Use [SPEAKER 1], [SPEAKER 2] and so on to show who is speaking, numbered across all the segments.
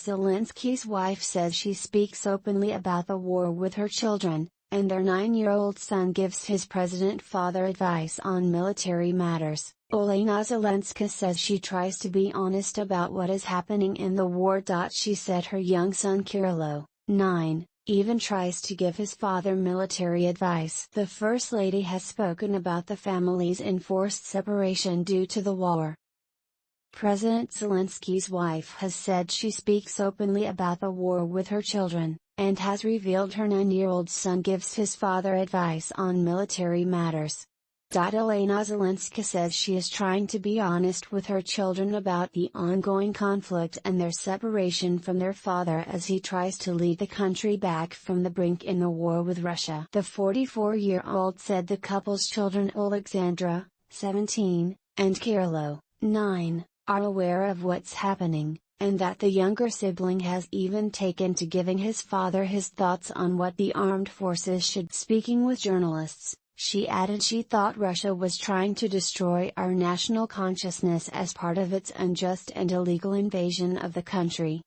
[SPEAKER 1] Zelensky's wife says she speaks openly about the war with her children, and their 9-year-old son gives his president father advice on military matters. Olena Zelenska says she tries to be honest about what is happening in the war. She said her young son Kirilo, 9, even tries to give his father military advice. The First Lady has spoken about the family's enforced separation due to the war. President Zelensky's wife has said she speaks openly about the war with her children, and has revealed her 9-year-old son gives his father advice on military matters. Olena Zelenska says she is trying to be honest with her children about the ongoing conflict and their separation from their father as he tries to lead the country back from the brink in the war with Russia. The 44-year-old said the couple's children Alexandra, 17, and Kirilo, 9, are aware of what's happening, and that the younger sibling has even taken to giving his father his thoughts on what the armed forces should. Speaking with journalists, she added she thought Russia was trying to destroy our national consciousness as part of its unjust and illegal invasion of the country.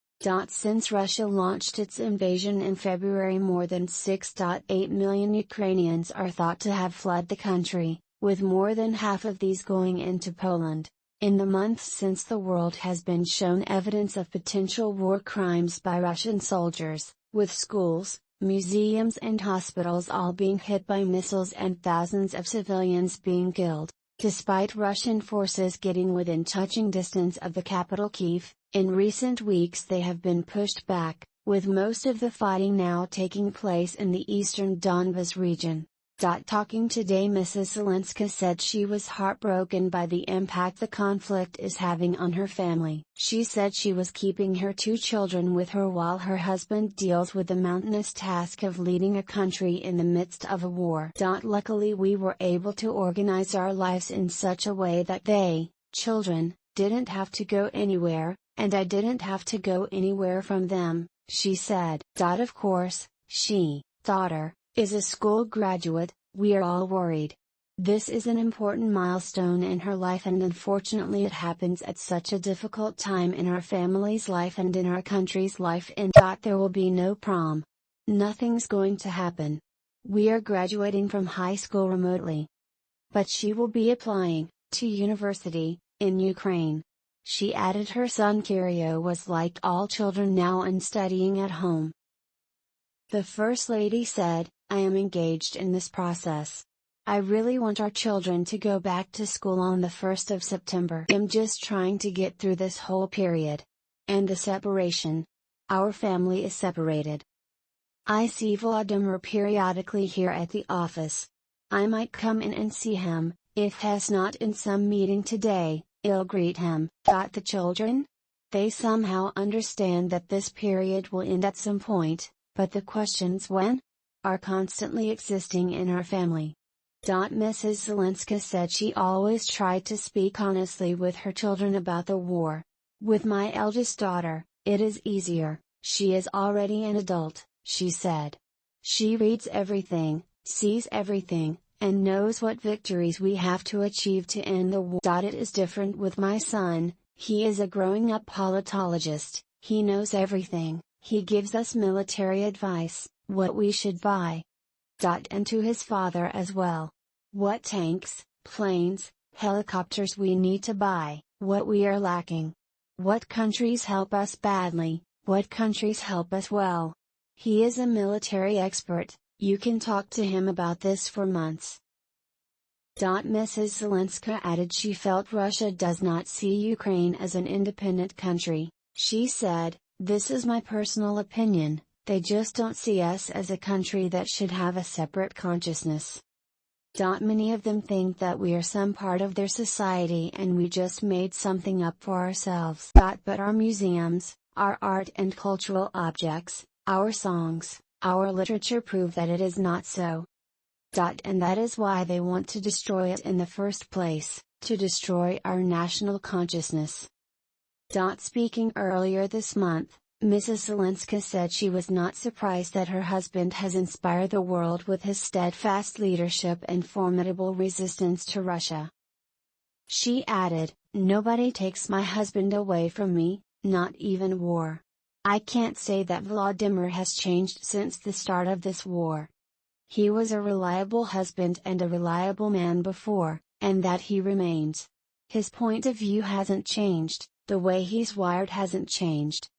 [SPEAKER 1] Since Russia launched its invasion in February, more than 6.8 million Ukrainians are thought to have fled the country, with more than half of these going into Poland. In the months since, the world has been shown evidence of potential war crimes by Russian soldiers, with schools, museums and hospitals all being hit by missiles and thousands of civilians being killed. Despite Russian forces getting within touching distance of the capital Kyiv, in recent weeks they have been pushed back, with most of the fighting now taking place in the eastern Donbas region. Talking today, Mrs. Zelenska said she was heartbroken by the impact the conflict is having on her family. She said she was keeping her 2 children with her while her husband deals with the mountainous task of leading a country in the midst of a war. Luckily we were able to organize our lives in such a way that they, children, didn't have to go anywhere, and I didn't have to go anywhere from them, she said. Of course, she, daughter, is a school graduate. We are all worried. This is an important milestone in her life, and unfortunately it happens at such a difficult time in our family's life and in our country's life. And there will be no prom. Nothing's going to happen. We are graduating from high school remotely. But she will be applying to university in Ukraine. She added her son Kirilo was like all children now and studying at home. The First Lady said, "I am engaged in this process. I really want our children to go back to school on the 1st of September. I'm just trying to get through this whole period. And the separation. Our family is separated. I see Vladimir periodically here at the office. I might come in and see him, if he's not in some meeting today, I'll greet him." The children? They somehow understand that this period will end at some point, but the questions when? Are constantly existing in our family. Mrs. Zelenska said she always tried to speak honestly with her children about the war. With my eldest daughter, it is easier, she is already an adult, she said. She reads everything, sees everything, and knows what victories we have to achieve to end the war. It is different with my son, he is a growing up politologist, he knows everything, he gives us military advice, what we should buy. And to his father as well. What tanks, planes, helicopters we need to buy, what we are lacking. What countries help us badly, what countries help us well. He is a military expert, you can talk to him about this for months. Mrs. Zelenska added she felt Russia does not see Ukraine as an independent country. She said, "This is my personal opinion, they just don't see us as a country that should have a separate consciousness. Many of them think that we are some part of their society and we just made something up for ourselves. But our museums, our art and cultural objects, our songs, our literature prove that it is not so. And that is why they want to destroy it in the first place, to destroy our national consciousness." Speaking earlier this month, Mrs. Zelenska said she was not surprised that her husband has inspired the world with his steadfast leadership and formidable resistance to Russia. She added, "Nobody takes my husband away from me, not even war. I can't say that Vladimir has changed since the start of this war. He was a reliable husband and a reliable man before, and that he remains. His point of view hasn't changed, the way he's wired hasn't changed.